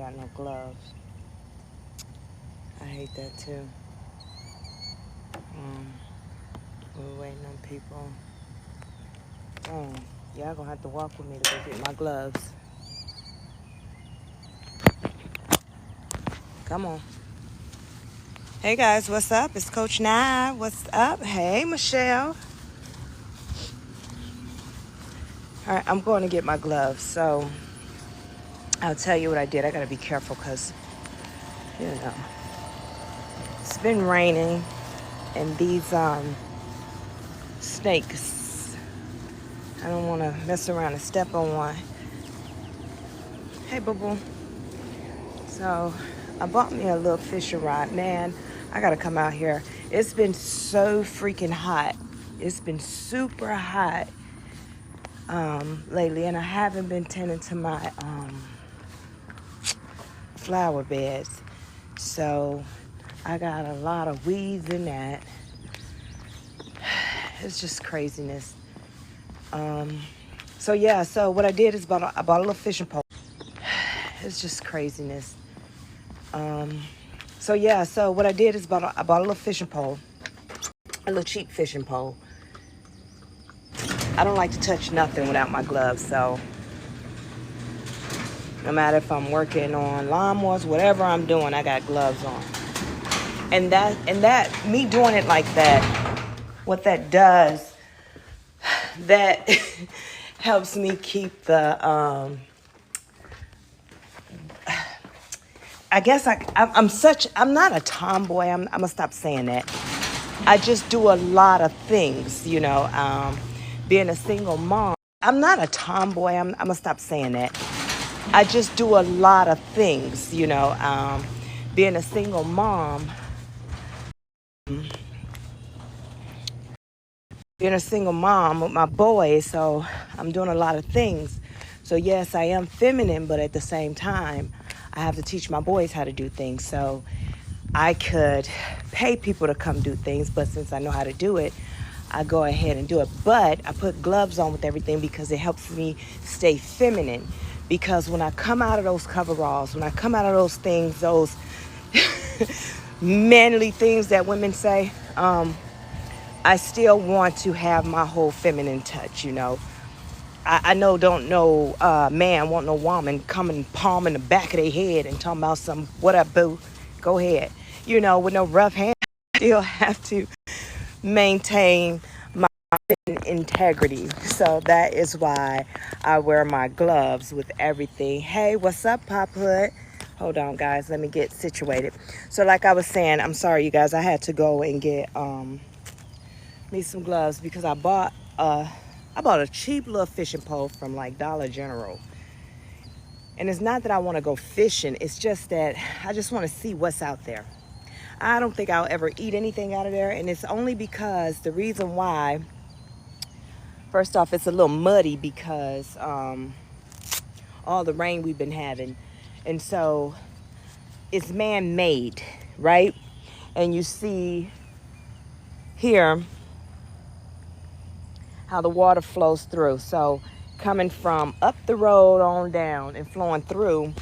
got no gloves. I hate that too. We're waiting on people. Y'all gonna have to walk with me to go get my gloves. Come on. Hey guys, what's up? It's Coach Nye. What's up? Hey Michelle. All right, I'm going to get my gloves. So I'll tell you what I did. I gotta be careful because, you know, it's been raining and these snakes. I don't want to mess around and step on one. Hey, boo boo. So I bought me a little fishing rod. Man, I gotta come out here. It's been so freaking hot. It's been super hot lately, and I haven't been tending to my flower beds. So I got a lot of weeds in that. It's just craziness. So what I did is I bought a little fishing pole. It's just craziness. So what I did is I bought a little fishing pole, a little cheap fishing pole. I don't like to touch nothing without my gloves, so no matter if I'm working on lawnmowers, whatever I'm doing, I got gloves on. And that me doing it like that, what that does, that helps me keep the I guess I'm not a tomboy. I'm gonna stop saying that. I just do a lot of things, you know. Being a single mom, I'm not a tomboy. I'm gonna stop saying that. I just do a lot of things, you know. Being a single mom, with my boys, so I'm doing a lot of things. So yes, I am feminine, but at the same time, I have to teach my boys how to do things. So I could pay people to come do things, but since I know how to do it, I go ahead and do it. But I put gloves on with everything because it helps me stay feminine. Because when I come out of those coveralls, when I come out of those things, those manly things that women say, I still want to have my whole feminine touch, you know. I know don't no man want no woman coming palm in the back of their head and talking about some, what up, boo? Go ahead. You know, with no rough hand, I still have to maintain my integrity. So that is why I wear my gloves with everything. Hey, what's up, Pop Hood? Hold on, guys. Let me get situated. So like I was saying, I'm sorry, you guys. I had to go and get me some gloves because I bought a cheap little fishing pole from like Dollar General. And it's not that I want to go fishing. It's just that I just want to see what's out there. I don't think I'll ever eat anything out of there. And it's only because the reason why, first off, it's a little muddy because all the rain we've been having. And so it's man-made, right? And you see here how the water flows through. So coming from up the road on down and flowing through,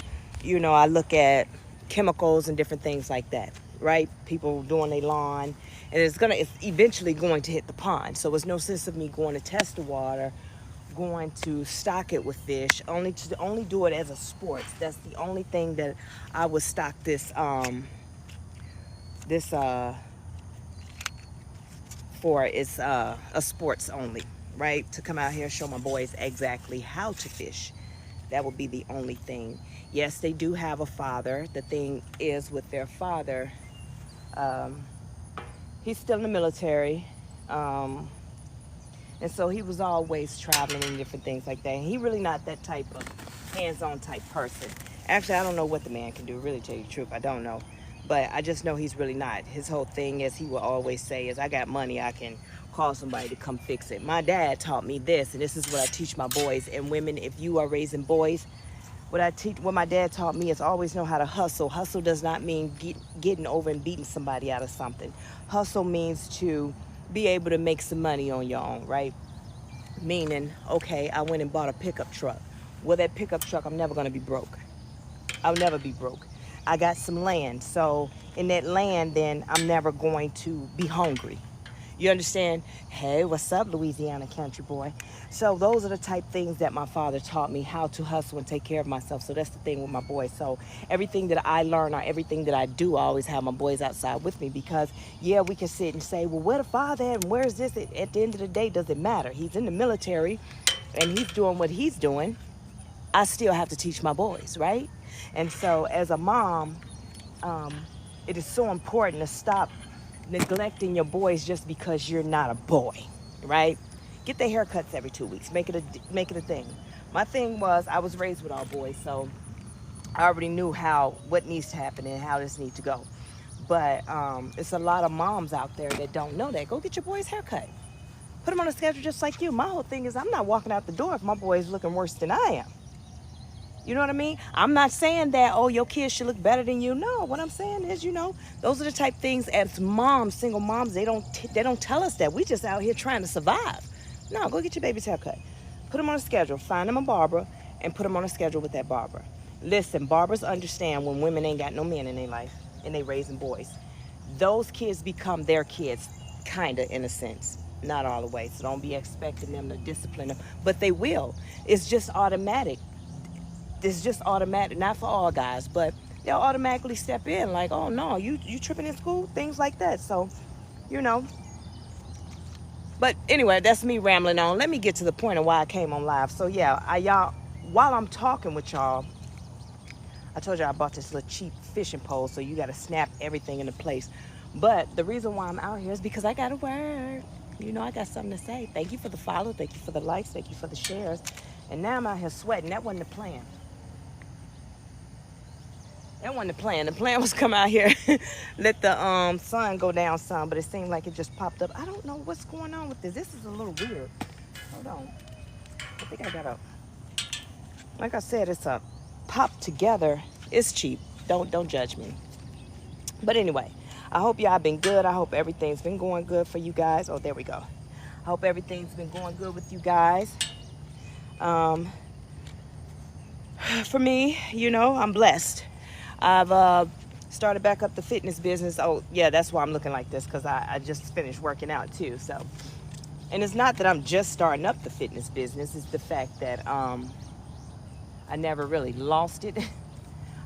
you know, I look at chemicals and different things like that, right? People doing their lawn, and it's eventually going to hit the pond. So there's no sense of me going to test the water, going to stock it with fish, only do it as a sport. That's the only thing that I would stock this for is a sports only, right? To come out here and show my boys exactly how to fish. That would be the only thing. Yes, they do have a father. The thing is with their father, he's still in the military. And so he was always traveling and different things like that. And he really not that type of hands-on type person. Actually, I don't know what the man can do. Really tell you the truth, I don't know. But I just know he's really not. His whole thing, as he will always say, is I got money, I can call somebody to come fix it. My dad taught me this, and this is what I teach my boys and women. If you are raising boys, what my dad taught me is always know how to hustle. Hustle does not mean getting over and beating somebody out of something. Hustle means to be able to make some money on your own, right? Meaning, okay, I went and bought a pickup truck. Well, that pickup truck, I'm never going to be broke. I'll never be broke. I got some land. So in that land, then I'm never going to be hungry. You understand? Hey, what's up, Louisiana country boy? So those are the type things that my father taught me, how to hustle and take care of myself. So that's the thing with my boys. So everything that I learn or everything that I do, I always have my boys outside with me because, yeah, we can sit and say, well, where the father at and where's this? At the end of the day, does it matter? He's in the military and he's doing what he's doing. I still have to teach my boys, right? And so as a mom, it is so important to stop neglecting your boys just because you're not a boy, right? Get their haircuts every 2 weeks. Make it a thing. My thing was I was raised with all boys, so I already knew what needs to happen and how this needs to go. But it's a lot of moms out there that don't know that. Go get your boys' haircut. Put them on a schedule just like you. My whole thing is I'm not walking out the door if my boy is looking worse than I am. You know what I mean? I'm not saying that, oh, your kids should look better than you. No, what I'm saying is, those are the type things as moms, single moms, they don't tell us that. We just out here trying to survive. No, go get your baby's haircut. Put them on a schedule. Find them a barber and put them on a schedule with that barber. Listen, barbers understand when women ain't got no men in their life and they raising boys. Those kids become their kids, kind of, in a sense. Not all the way. So don't be expecting them to discipline them. But they will. It's just automatic. It's just automatic, not for all guys, but they'll automatically step in like, oh no, you tripping in school, things like that. So, but anyway, that's me rambling on. Let me get to the point of why I came on live. So yeah, y'all, while I'm talking with y'all, I told you I bought this little cheap fishing pole, so you got to snap everything into place. But the reason why I'm out here is because I got to work. I got something to say. Thank you for the follow, thank you for the likes, thank you for the shares. And now I'm out here sweating. That wasn't the plan. That wasn't the plan. The plan was come out here, let the sun go down some, but it seemed like it just popped up. I don't know what's going on with this. This is a little weird. Hold on. I think I got like I said, it's a pop together. It's cheap. Don't judge me. But anyway, I hope y'all been good. I hope everything's been going good for you guys. Oh, there we go. I hope everything's been going good with you guys. For me, I'm blessed. I've started back up the fitness business. Oh, yeah, that's why I'm looking like this, because I just finished working out, too. So, and it's not that I'm just starting up the fitness business. It's the fact that I never really lost it.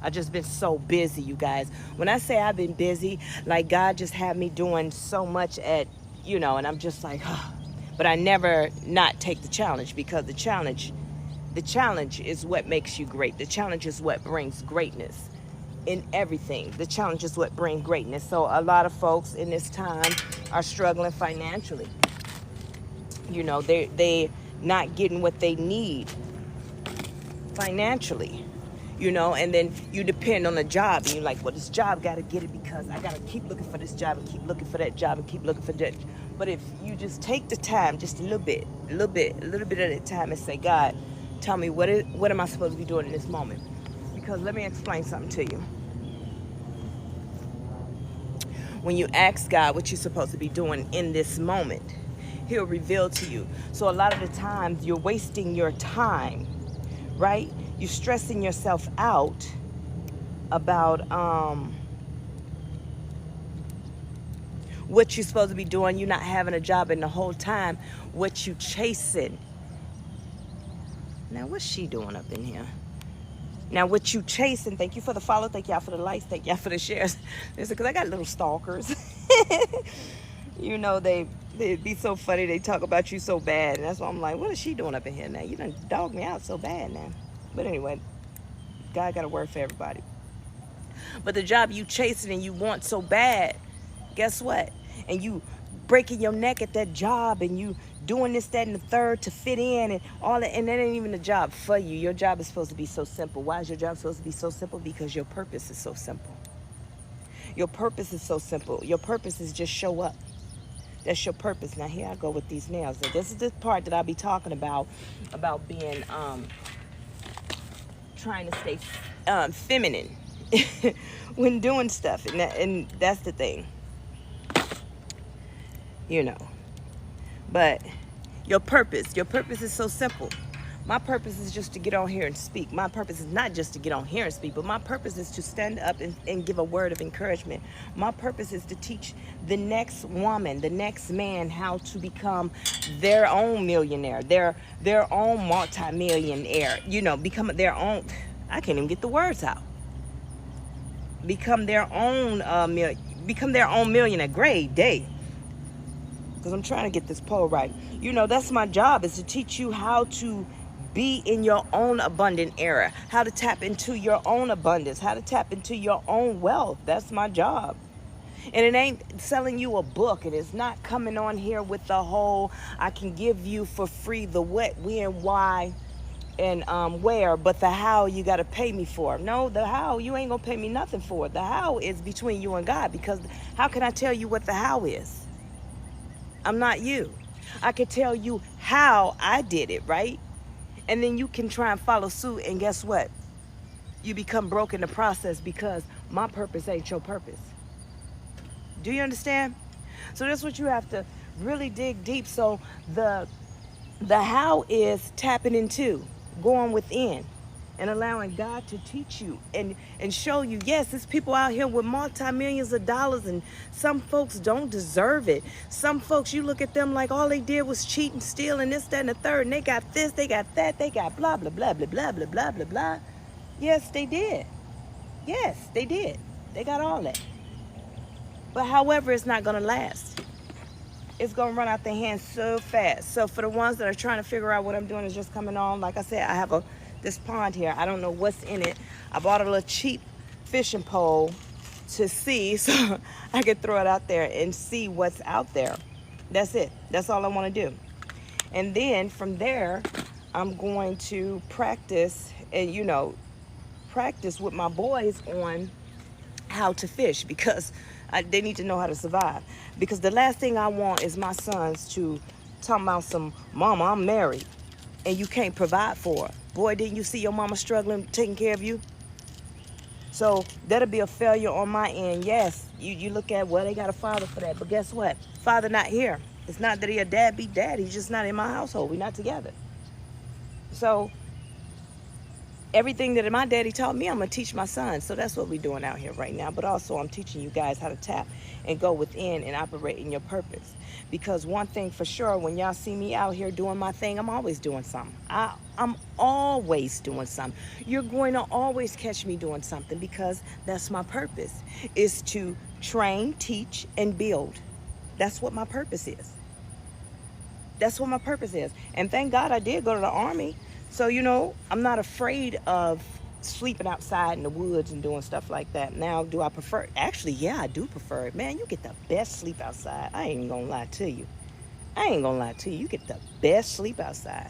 I've just been so busy, you guys. When I say I've been busy, like God just had me doing so much and I'm just like, oh. But I never not take the challenge, because the challenge is what makes you great. The challenge is what brings greatness. In everything, the challenge is what brings greatness. So a lot of folks in this time are struggling financially. They not getting what they need financially. And then you depend on a job, and you're like, well, this job got to get it because I got to keep looking for this job and keep looking for that job and keep looking for that. But if you just take the time, just a little bit at a time, and say, God, tell me what am I supposed to be doing in this moment? Because let me explain something to you. When you ask God what you're supposed to be doing in this moment, He'll reveal to you. So a lot of the times you're wasting your time, right? You're stressing yourself out about what you're supposed to be doing. You're not having a job, and the whole time what you chasing. Now, what's she doing up in here? Now, what you chasing, thank you for the follow, thank y'all for the likes, thank y'all for the shares. Listen, because I got little stalkers. They'd be so funny. They talk about you so bad. And that's why I'm like, what is she doing up in here now? You done dog me out so bad now. But anyway, God got a word for everybody. But the job you chasing and you want so bad, guess what? And you breaking your neck at that job, and you doing this, that, and the third to fit in and all that, and that ain't even a job for you. Your job is supposed to be so simple. Why is your job supposed to be so simple? Because your purpose is so simple. Your purpose is so simple. Your purpose is just show up. That's your purpose. Now here I go with these nails. Now, this is the part that I'll be talking about being trying to stay feminine when doing stuff, and that's the thing. But your purpose is so simple. My purpose is just to get on here and speak. My purpose is not just to get on here and speak, but my purpose is to stand up and give a word of encouragement. My purpose is to teach the next woman, the next man, how to become their own millionaire, their own multimillionaire, become their own, I can't even get the words out. Become their own millionaire. Great day. Because I'm trying to get this poll right. That's my job, is to teach you how to be in your own abundant era, how to tap into your own abundance, how to tap into your own wealth. That's my job. And it ain't selling you a book. It is not coming on here with the whole, I can give you for free the what, when, why, and where, but the how you got to pay me for. No, the how, you ain't going to pay me nothing for. The how is between you and God, because how can I tell you what the how is? I'm not you. I can tell you how I did it, right? And then you can try and follow suit, and guess what? You become broke in the process, because my purpose ain't your purpose. Do you understand? So that's what you have to really dig deep. So the how is tapping into, going within, and allowing God to teach you and show you, yes, there's people out here with multi-millions of dollars, and some folks don't deserve it. Some folks, you look at them like all they did was cheat and steal and this, that, and the third, and they got this, they got that, they got blah, blah, blah, blah, blah, blah, blah, blah, blah. Yes, they did. Yes, they did. They got all that. But however, it's not going to last. It's going to run out their hands so fast. So for the ones that are trying to figure out what I'm doing is just coming on, like I said, I have this pond here. I don't know what's in it. I bought a little cheap fishing pole to see, so I could throw it out there and see what's out there. That's it. That's all I want to do. And then from there, I'm going to practice and, practice with my boys on how to fish, because they need to know how to survive. Because the last thing I want is my sons to talk about some, mama, I'm married, and you can't provide for her. Boy, didn't you see your mama struggling, taking care of you? So that'll be a failure on my end. Yes, you look at, well, they got a father for that. But guess what? Father not here. It's not that he a deadbeat dad. He's just not in my household. We're not together. So everything that my daddy taught me, I'm going to teach my son. So that's what we're doing out here right now. But also I'm teaching you guys how to tap and go within and operate in your purpose. Because one thing for sure, when y'all see me out here doing my thing, I'm always doing something. I'm always doing something. You're going to always catch me doing something, because that's my purpose, is to train, teach, and build. That's what my purpose is. That's what my purpose is. And thank God I did go to the Army. So, I'm not afraid of sleeping outside in the woods and doing stuff like that. Now, do I prefer it? Actually, yeah, I do prefer it. Man, you get the best sleep outside. I ain't gonna lie to you. You get the best sleep outside.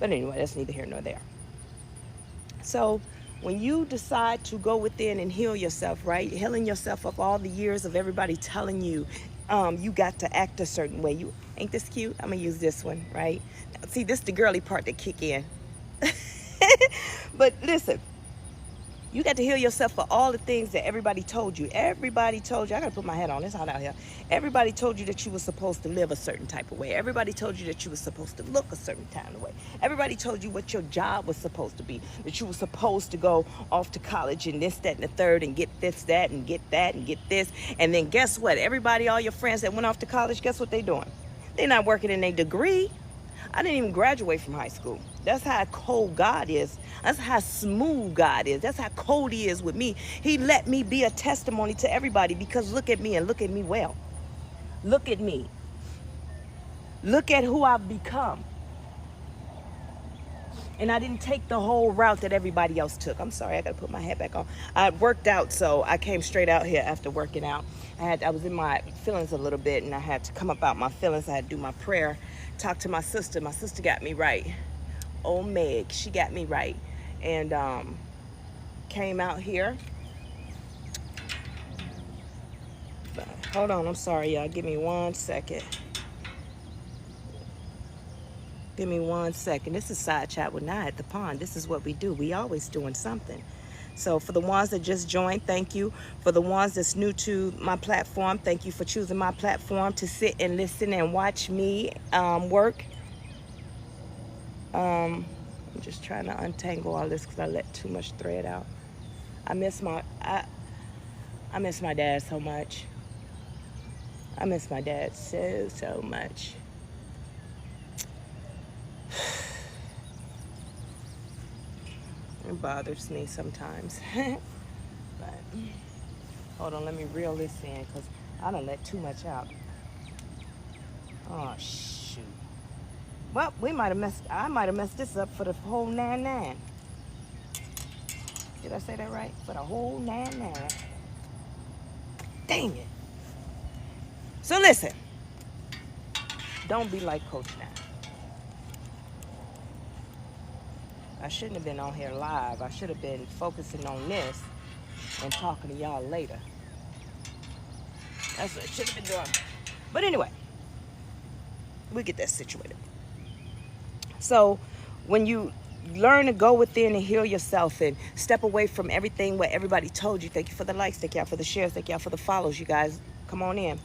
But anyway, that's neither here nor there. So when you decide to go within and heal yourself, right? Healing yourself of all the years of everybody telling you, you got to act a certain way. You ain't this cute? I'm gonna use this one, right? See, this is the girly part that kick in. But listen, you got to heal yourself for all the things that everybody told you. Everybody told you, I gotta put my hat on, it's hot out here. Everybody told you that you were supposed to live a certain type of way. Everybody told you that you were supposed to look a certain kind of way. Everybody told you what your job was supposed to be, that you were supposed to go off to college and this, that, and the third, and get this, that, and get that, and get this. And then guess what? Everybody, all your friends that went off to college, guess what they doing? They're not working in their degree. I didn't even graduate from high school. That's how cold God is. That's how smooth God is. That's how cold he is with me. He let me be a testimony to everybody, because look at me, and look at me well. Look at me. Look at who I've become. And I didn't take the whole route that everybody else took. I'm sorry, I gotta put my hat back on. I worked out, so I came straight out here after working out. I was in my feelings a little bit, and I had to come up out my feelings. I had to do my prayer, talk to my sister. My sister got me right. Oh, Meg, she got me right. And came out here. But hold on, I'm sorry, y'all. Give me 1 second. Give me 1 second. This is Side Chat with Nia at the Pond. This is what we do. We always doing something. So for the ones that just joined, thank you. For the ones that's new to my platform, thank you for choosing my platform to sit and listen and watch me work. I'm just trying to untangle all this because I let too much thread out. I miss my dad so much. I miss my dad so much. It bothers me sometimes. But hold on, let me reel this in because I done let too much out. Oh shoot. Well, I might have messed this up for the whole 9-9. Did I say that right? For the whole 9-9. Dang it. So listen. Don't be like Coach now. I shouldn't have been on here live. I should have been focusing on this and talking to y'all later. That's what I should have been doing. But anyway, we get that situated. So when you learn to go within and heal yourself and step away from everything what everybody told you. Thank you for the likes. Thank y'all for the shares. Thank y'all for the follows. You guys, come on in.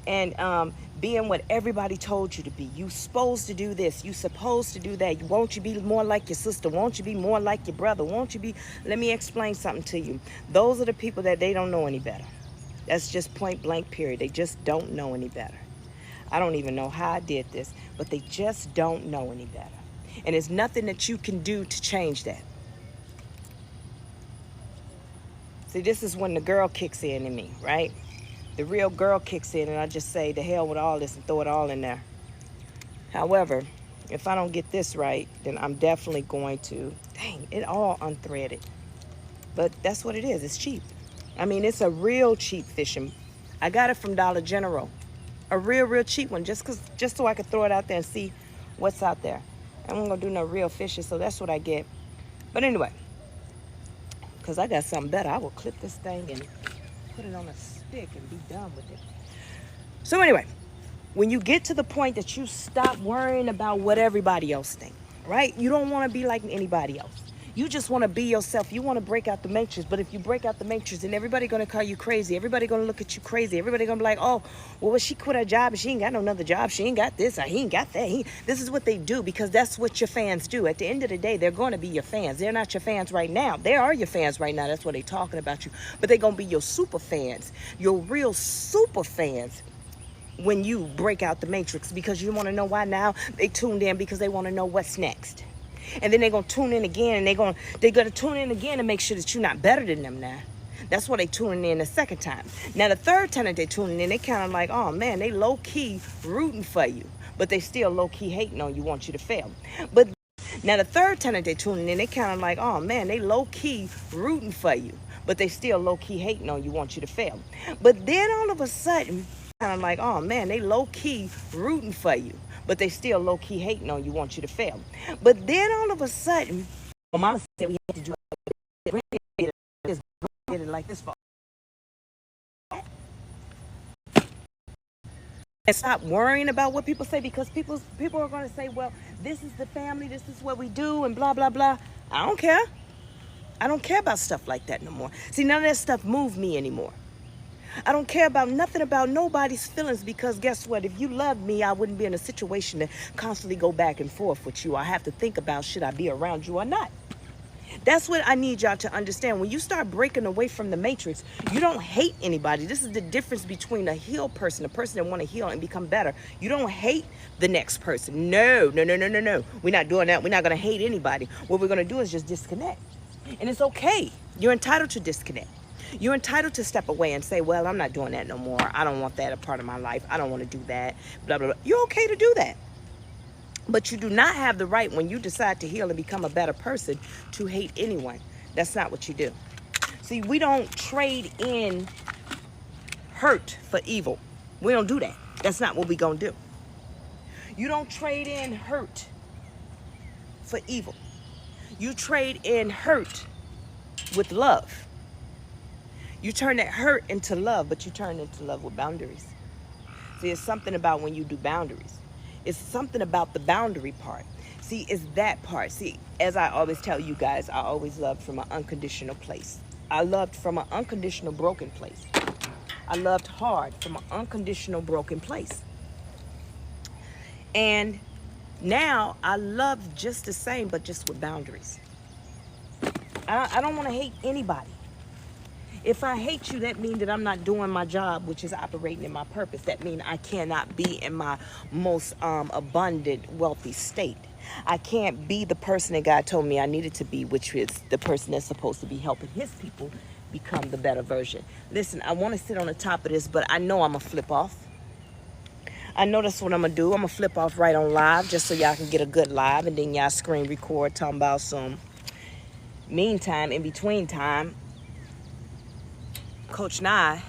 And being what everybody told you to be. You supposed to do this. You supposed to do that. Won't you be more like your sister? Won't you be more like your brother? Won't you be... Let me explain something to you. Those are the people that they don't know any better. That's just point blank period. They just don't know any better. I don't even know how I did this, but they just don't know any better. And there's nothing that you can do to change that. See, this is when the girl kicks in me, right? The real girl kicks in and I just say, the hell with all this and throw it all in there. However, if I don't get this right, then I'm definitely going to, dang, it all unthreaded. But that's what it is. It's cheap. I mean, it's a real cheap fishing. I got it from Dollar General. A real cheap one, just so I could throw it out there and see what's out there. I'm not gonna do no real fishing, so that's what I get. But anyway, because I got something better, I will clip this thing and put it on a stick and be done with it. So anyway, when you get to the point that you stop worrying about what everybody else thinks, right? You don't want to be like anybody else. You just want to be yourself. You want to break out the matrix. But if you break out the matrix, then everybody going to call you crazy. Everybody going to look at you crazy. Everybody going to be like, oh, well, she quit her job and she ain't got no another job. She ain't got this or he ain't got that. This is what they do because that's what your fans do. At the end of the day, they're going to be your fans. They're not your fans right now. They are your fans right now. That's what they're talking about you. But they're going to be your super fans, your real super fans when you break out the matrix, because you want to know why now? They tuned in because they want to know what's next. And then they're going to tune in again, and they're going to tune in again to make sure that you're not better than them now. That's why they tuning in the second time. Now, the third time that they tuning in, they kind of like, oh, man, they low-key rooting for you. But they still low-key hating on you, want you to fail. But now, the third time that they tuning in, they kind of like, oh, man, they low-key rooting for you. But they still low-key hating on you, want you to fail. But then all of a sudden, kind of like, oh, man, they low-key rooting for you. But they still low-key hating on you, want you to fail. But then all of a sudden, well, Mama said we had to do it like this for. And stop worrying about what people say, because people are going to say, well, this is the family, this is what we do, and blah, blah, blah. I don't care. I don't care about stuff like that no more. See, none of that stuff moves me anymore. I don't care about nothing about nobody's feelings, because guess what? If you loved me, I wouldn't be in a situation to constantly go back and forth with you. I have to think about, should I be around you or not? That's what I need y'all to understand. When you start breaking away from the matrix, you don't hate anybody. This is the difference between a healed person, a person that want to heal and become better. You don't hate the next person. No. We're not doing that. We're not going to hate anybody. What we're going to do is just disconnect. And it's okay. You're entitled to disconnect. You're entitled to step away and say, well, I'm not doing that no more. I don't want that a part of my life. I don't want to do that. Blah, blah, blah. You're okay to do that. But you do not have the right, when you decide to heal and become a better person, to hate anyone. That's not what you do. See, we don't trade in hurt for evil. We don't do that. That's not what we're going to do. You don't trade in hurt for evil. You trade in hurt with love. You turn that hurt into love, but you turn it into love with boundaries. See, it's something about when you do boundaries. It's something about the boundary part. See, it's that part. See, as I always tell you guys, I always loved from an unconditional place. I loved from an unconditional broken place. I loved hard from an unconditional broken place. And Now I love just the same, but just with boundaries. I don't want to hate anybody. If I hate you, that means that I'm not doing my job, which is operating in my purpose. That means I cannot be in my most abundant, wealthy state. I can't be the person that God told me I needed to be, which is the person that's supposed to be helping his people become the better version. Listen, I want to sit on the top of this, but I know I'm going to flip off. I know that's what I'm going to do. I'm going to flip off right on live just so y'all can get a good live, and then y'all screen record talking about some meantime, in between time, Coach Nye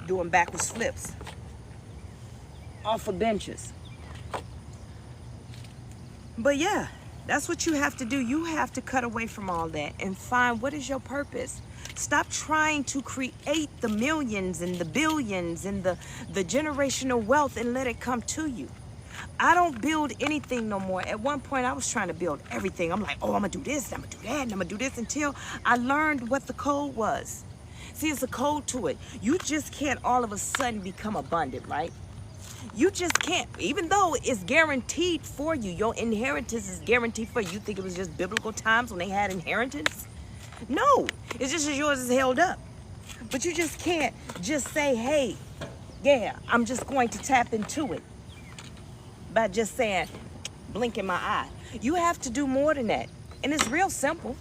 doing backwards flips off of benches. But yeah, that's what you have to do. You have to cut away from all that and find what is your purpose. Stop trying to create the millions and the billions and the generational wealth and let it come to you. I don't build anything no more. At one point, I was trying to build everything. I'm like, oh, I'm going to do this, I'm going to do that, and I'm going to do this, until I learned what the code was. See, it's a code to it. You just can't all of a sudden become abundant, right? You just can't. Even though it's guaranteed for you, your inheritance is guaranteed for you. You think it was just biblical times when they had inheritance? No, it's just as yours is held up. But you just can't just say, hey, yeah, I'm just going to tap into it by just saying, blinking my eye. You have to do more than that. And it's real simple.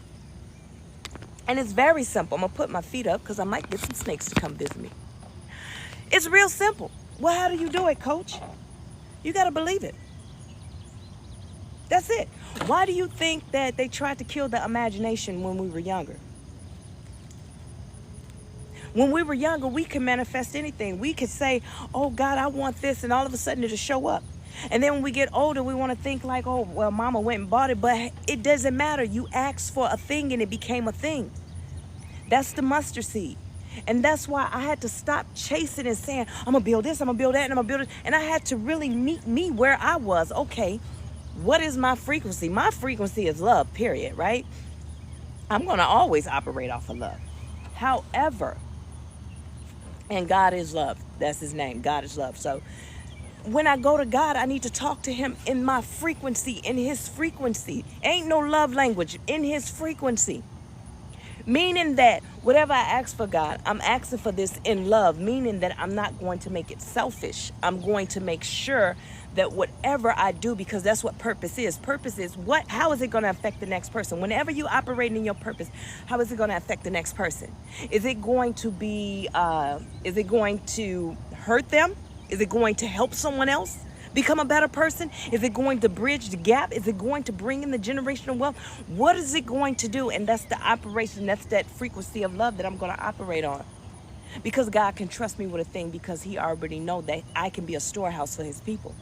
And it's very simple. I'm going to put my feet up because I might get some snakes to come visit me. It's real simple. Well, how do you do it, Coach? You got to believe it. That's it. Why do you think that they tried to kill the imagination when we were younger? When we were younger, we could manifest anything. We could say, oh, God, I want this, and all of a sudden it'll show up. And then when we get older, we want to think like, oh, well, mama went and bought it. But it doesn't matter. You asked for a thing, and it became a thing. That's the mustard seed. And that's why I had to stop chasing and saying, I'm going to build this, I'm going to build that, and I'm going to build it. And I had to really meet me where I was. Okay, what is my frequency? My frequency is love, period, right? I'm going to always operate off of love. However, and God is love. That's his name. God is love. So when I go to God, I need to talk to him in my frequency, in his frequency. Ain't no love language, in his frequency. Meaning that whatever I ask for, God, I'm asking for this in love, meaning that I'm not going to make it selfish. I'm going to make sure that whatever I do, because that's what purpose is. Purpose is how is it going to affect the next person? Whenever you operate in your purpose, how is it going to affect the next person? Is it going to be, is it going to hurt them? Is it going to help someone else become a better person? Is it going to bridge the gap? Is it going to bring in the generational wealth? What is it going to do? And that's the operation. That's that frequency of love that I'm going to operate on. Because God can trust me with a thing, because he already know that I can be a storehouse for his people.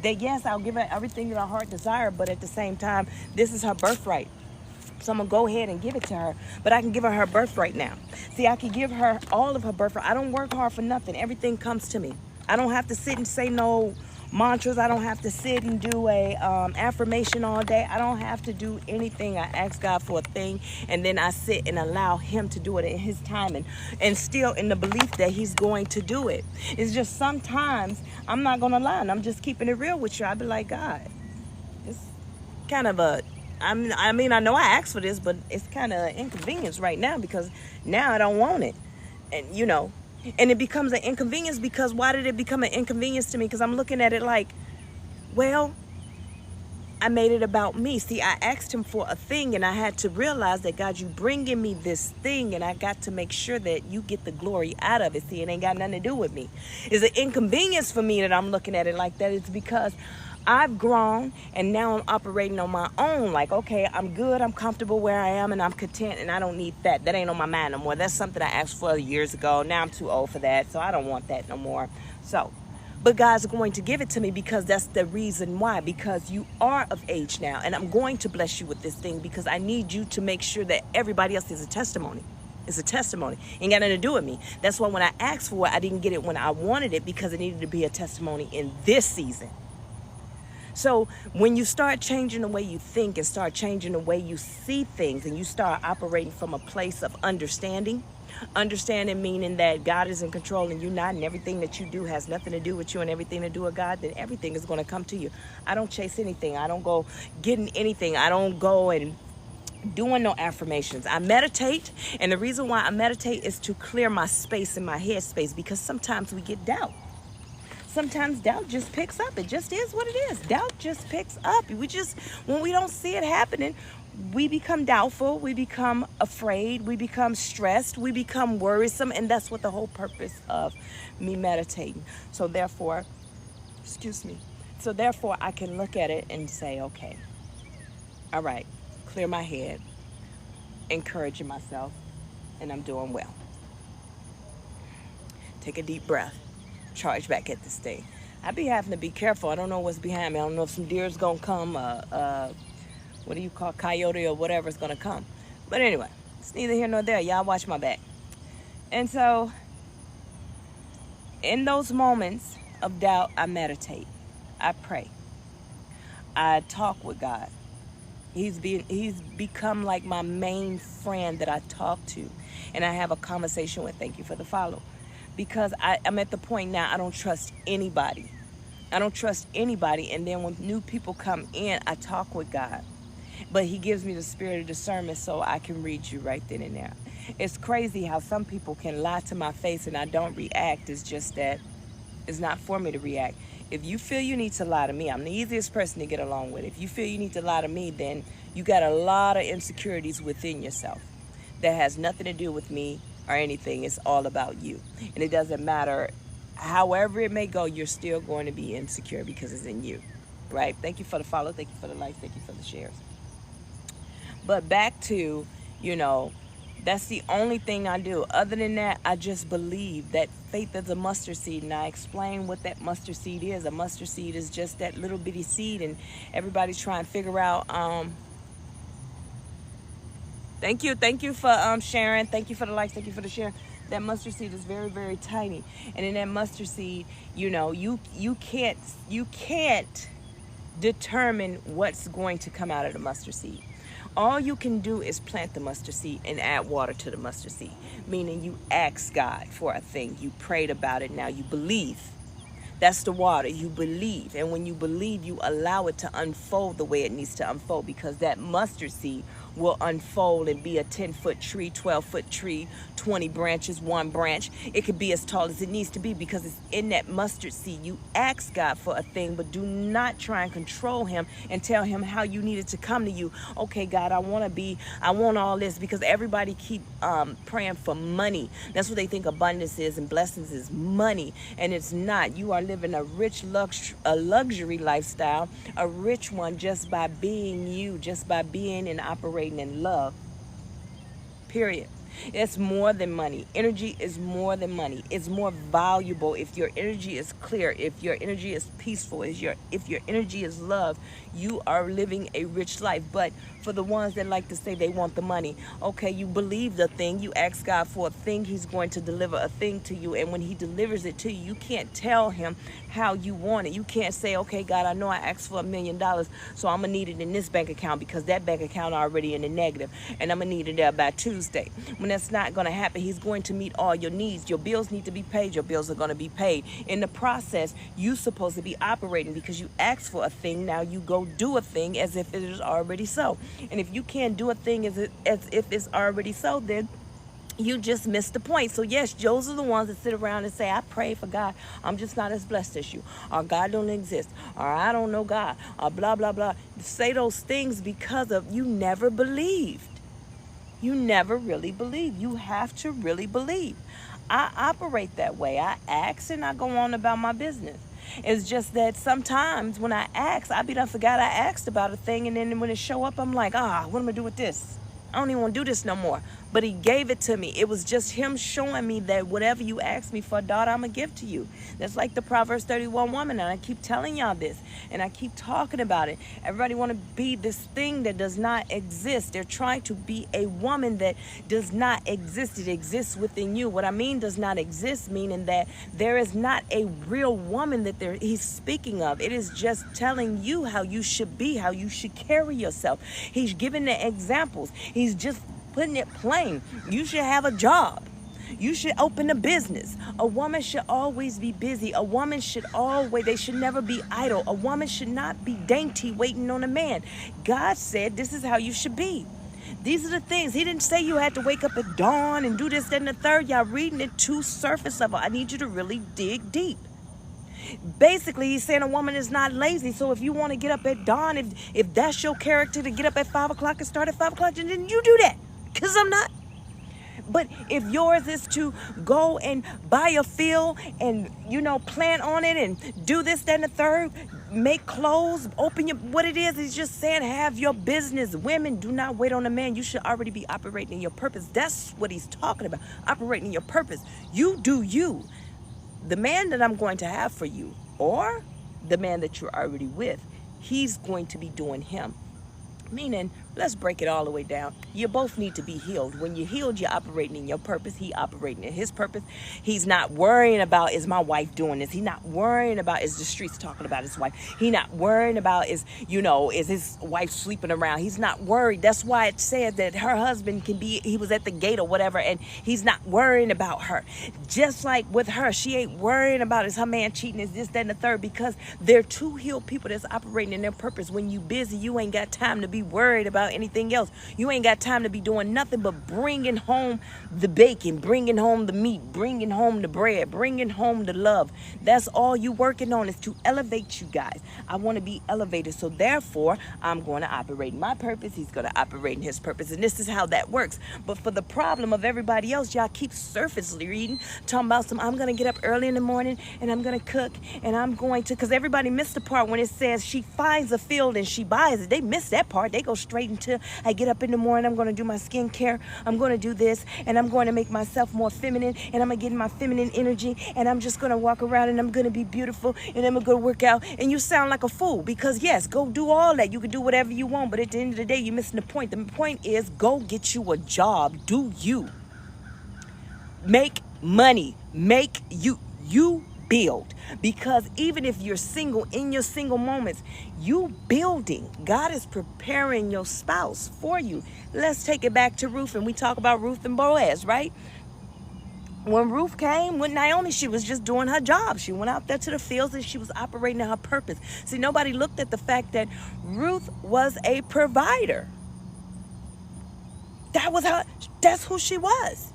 That yes, I'll give her everything that her heart desire, but at the same time, this is her birthright. So I'm going to go ahead and give it to her. But I can give her birthright now. See, I can give her all of her birthright. I don't work hard for nothing. Everything comes to me. I don't have to sit and say no mantras. I don't have to sit and do a affirmation all day. I don't have to do anything. I ask God for a thing, and then I sit and allow him to do it in his time, and still in the belief that he's going to do it. It's just sometimes, I'm not going to lie, and I'm just keeping it real with you. I be like, God, it's kind of I know I asked for this, but it's kind of inconvenience right now, because now I don't want it. And, and it becomes an inconvenience, because why did it become an inconvenience to me? Because I'm looking at it like, well, I made it about me. See, I asked him for a thing, and I had to realize that, God, you bringing me this thing, and I got to make sure that you get the glory out of it. See, it ain't got nothing to do with me. It's an inconvenience for me that I'm looking at it like that. It's because I've grown, and now I'm operating on my own. Like, okay, I'm good, I'm comfortable where I am, and I'm content, and I don't need that. That ain't on my mind no more. That's something I asked for years ago. Now I'm too old for that, so I don't want that no more. So, but God's going to give it to me, because that's the reason why. Because you are of age now, and I'm going to bless you with this thing, because I need you to make sure that everybody else is a testimony. It's a testimony. Ain't got nothing to do with me. That's why when I asked for it, I didn't get it when I wanted it, because it needed to be a testimony in this season. So when you start changing the way you think and start changing the way you see things, and you start operating from a place of understanding, understanding meaning that God is in control and you're not, and everything that you do has nothing to do with you and everything to do with God, then everything is going to come to you. I don't chase anything. I don't go getting anything. I don't go and doing no affirmations. I meditate, and the reason why I meditate is to clear my space in my head space, because sometimes we get doubt. Sometimes doubt just picks up. It just is what it is. Doubt just picks up. When we don't see it happening, we become doubtful, we become afraid, we become stressed, we become worrisome, and that's what the whole purpose of me meditating. So therefore, I can look at it and say, okay, all right, clear my head, encouraging myself, and I'm doing well. Take a deep breath, charge back at this thing. I be having to be careful. I don't know what's behind me. I don't know if some deer's gonna come, what do you call, coyote or whatever's gonna come. But anyway, it's neither here nor there. Y'all watch my back. And so in those moments of doubt, I meditate, I pray, I talk with God. He's become like my main friend that I talk to and I have a conversation with. Thank you for the follow. Because I'm at the point now, I don't trust anybody. I don't trust anybody. And then when new people come in, I talk with God. But he gives me the spirit of discernment so I can read you right then and there. It's crazy how some people can lie to my face and I don't react. It's just that it's not for me to react. If you feel you need to lie to me, I'm the easiest person to get along with. If you feel you need to lie to me, then you got a lot of insecurities within yourself that has nothing to do with me or anything. It's all about you. And it doesn't matter however it may go, you're still going to be insecure because it's in you, right? Thank you for the follow. Thank you for the likes. Thank you for the shares. But back to, that's the only thing I do. Other than that, I just believe that faith is a mustard seed. And I explain what that mustard seed is. A mustard seed is just that little bitty seed. And everybody's trying to figure out. Thank you for sharing. Thank you for the likes. Thank you for the share. That mustard seed is very, very tiny. And in that mustard seed, you can't determine what's going to come out of the mustard seed. All you can do is plant the mustard seed and add water to the mustard seed, meaning you ask God for a thing. You prayed about it. Now you believe. That's the water. You believe. And when you believe, you allow it to unfold the way it needs to unfold, because that mustard seed will unfold and be a 10-foot tree, 12-foot tree, 20 branches, one branch. It could be as tall as it needs to be, because it's in that mustard seed. You ask God for a thing, but do not try and control him and tell him how you need it to come to you. Okay, God, I want all this, because everybody keep praying for money. That's what they think abundance is and blessings is, money. And it's not. You are living a rich luxury lifestyle, a rich one, just by being you, just by being and operating in love, period. It's more than money. Energy is more than money. It's more valuable if your energy is clear, if your energy is peaceful, if your energy is love. You are living a rich life. But for the ones that like to say they want the money, okay, you believe the thing, you ask God for a thing, he's going to deliver a thing to you. And when he delivers it to you, you can't tell him how you want it. You can't say, okay, God, I know I asked for $1 million, so I'm gonna need it in this bank account because that bank account already in the negative, and I'm gonna need it there by Tuesday. When that's not gonna happen, he's going to meet all your needs. Your bills need to be paid. Your bills are gonna be paid. In the process, you're supposed to be operating because you asked for a thing. Now you go do a thing as if it is already so. And if you can't do a thing as if it's already so, then you just missed the point. So yes, those are the ones that sit around and say, I pray for God, I'm just not as blessed as you, or God don't exist, or I don't know God, or blah, blah, blah. Say those things because of you never believed. You never really believe. You have to really believe. I operate that way. I ask and I go on about my business. It's just that sometimes when I ask, I be done forgot I asked about a thing, and then when it show up, I'm like, what am I gonna do with this? I don't even want to do this no more. but he gave it to me. It was just him showing me that whatever you ask me for, daughter, I'm going to give to you. That's like the Proverbs 31 woman, and I keep telling y'all this, and I keep talking about it. Everybody want to be this thing that does not exist. They're trying to be a woman that does not exist. It exists within you. What I mean does not exist, meaning that there is not a real woman that he's speaking of. It is just telling you how you should be, how you should carry yourself. He's giving the examples. He's just putting it plain. You should have a job. You should open a business. A woman should always be busy. A woman should they should never be idle. A woman should not be dainty waiting on a man. God said this is how you should be. These are the things. He didn't say you had to wake up at dawn and do this, that, and the third. Y'all reading it too surface level. I need you to really dig deep. Basically, he's saying a woman is not lazy. So if you want to get up at dawn, if that's your character to get up at 5 o'clock and start at 5 o'clock, then you do that. Because I'm not. But if yours is to go and buy a field and, plant on it and do this, that, and the third, make clothes, what it is, he's just saying have your business. Women, do not wait on a man. You should already be operating in your purpose. That's what he's talking about, operating in your purpose. You do you. The man that I'm going to have for you, or the man that you're already with, he's going to be doing him. Meaning, let's break it all the way down. You both need to be healed. When you're healed, you're operating in your purpose. He operating in his purpose. He's not worrying about, is my wife doing this? He's not worrying about, is the streets talking about his wife? He's not worrying about, is his wife sleeping around? He's not worried. That's why it said that her husband he was at the gate or whatever, and he's not worrying about her. Just like with her, she ain't worrying about, is her man cheating? Is this, that, and the third? Because they're two healed people that's operating in their purpose. When you busy, you ain't got time to be worried about anything else. You ain't got time to be doing nothing but bringing home the bacon, bringing home the meat, bringing home the bread, bringing home the love. That's all you working on, is to elevate you guys. I want to be elevated, so therefore I'm going to operate in my purpose. He's going to operate in his purpose, and this is how that works. But for the problem of everybody else, y'all keep surface reading, talking about I'm going to get up early in the morning and I'm going to cook and I'm going to, because everybody missed the part when it says she finds a field and she buys it. They miss that part. They go straight into, I get up in the morning, I'm going to do my skincare, I'm going to do this, and I'm going to make myself more feminine, and I'm going to get my feminine energy, and I'm just going to walk around, and I'm going to be beautiful, and I'm going to go work out. And you sound like a fool, because yes, go do all that. You can do whatever you want, but at the end of the day, you're missing the point. The point is, go get you a job. Do you. Make money. Make you build. Because even if you're single, in your single moments, you building. God is preparing your spouse for you. Let's take it back to Ruth, and we talk about Ruth and Boaz, right? When Ruth came with Naomi, she was just doing her job. She went out there to the fields and she was operating in her purpose. See, nobody looked at the fact that Ruth was a provider. That's who she was.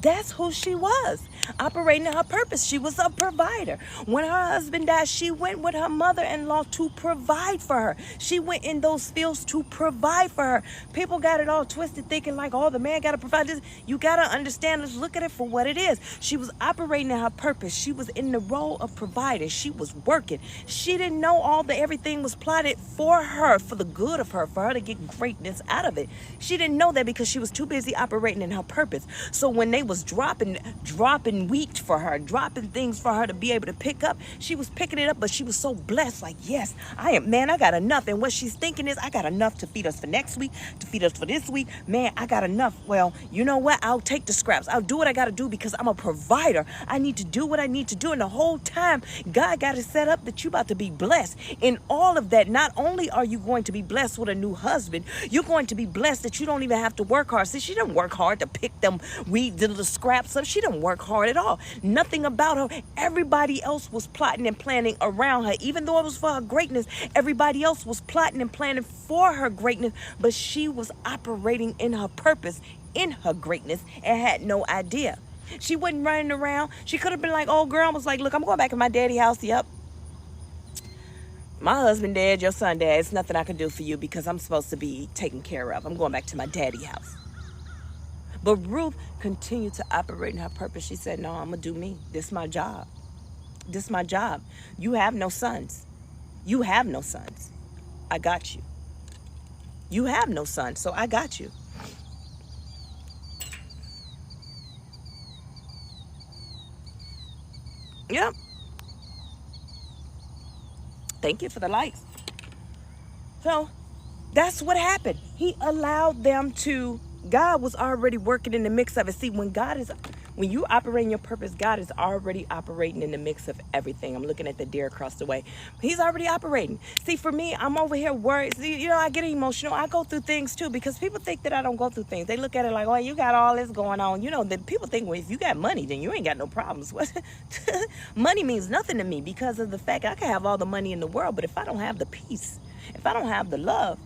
That's who she was, operating in her purpose. She was a provider. When her husband died, she went with her mother-in-law to provide for her. She went in those fields to provide for her. People got it all twisted, thinking like, oh, the man got to provide this. You got to understand, let's look at it for what it is. She was operating in her purpose. She was in the role of provider. She was working. She didn't know everything was plotted for her, for the good of her, for her to get greatness out of it. She didn't know that because she was too busy operating in her purpose. So when they was dropping wheat for her, dropping things for her to be able to pick up, she was picking it up, but she was so blessed, like, yes, I got enough. And what she's thinking is, I got enough to feed us for next week, to feed us for this week. Man, I got enough. Well, you know what? I'll take the scraps. I'll do what I got to do because I'm a provider. I need to do what I need to do. And the whole time, God got it set up that you about to be blessed. In all of that, not only are you going to be blessed with a new husband, you're going to be blessed that you don't even have to work hard. See, she didn't work hard to pick them weeds, the scraps up. She didn't work hard at all. Nothing about her. Everybody else was plotting and planning around her. Even though it was for her greatness, everybody else was plotting and planning for her greatness, but she was operating in her purpose, in her greatness, and had no idea. She wasn't running around. She could have been like, oh, girl, was like, look, I'm going back in my daddy house. Yep. My husband dead, your son dead. It's nothing I can do for you because I'm supposed to be taken care of. I'm going back to my daddy house. But Ruth continued to operate in her purpose. She said, no, I'm going to do me. This is my job. This is my job. You have no sons. You have no sons. I got you. You have no sons, so I got you. Yep. Thank you for the likes. So that's what happened. He allowed them to, God was already working in the mix of it. See, when you operate in your purpose, God is already operating in the mix of everything. I'm looking at the deer across the way. He's already operating. See, for me, I'm over here worried. See, I get emotional. I go through things too, because people think that I don't go through things. They look at it like, oh, you got all this going on. That people think, well, if you got money, then you ain't got no problems. Money means nothing to me because of the fact I can have all the money in the world, but if I don't have the peace, if I don't have the love,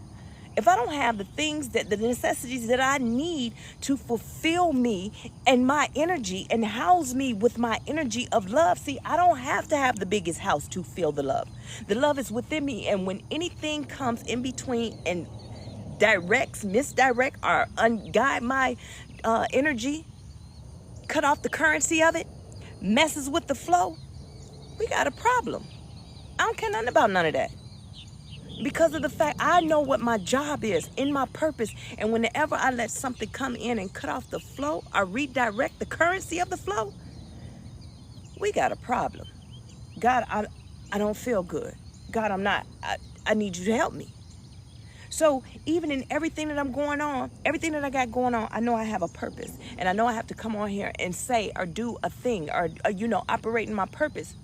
if I don't have the things, the necessities that I need to fulfill me and my energy and house me with my energy of love, see, I don't have to have the biggest house to feel the love. The love is within me. And when anything comes in between and misdirect, or unguide my energy, cut off the currency of it, messes with the flow, we got a problem. I don't care nothing about none of that. Because of the fact I know what my job is in my purpose. And whenever I let something come in and cut off the flow or redirect the currency of the flow, we got a problem. God, I don't feel good. God, I need you to help me. So even in everything that everything that I got going on, I know I have a purpose. And I know I have to come on here and say or do a thing or operate in my purpose.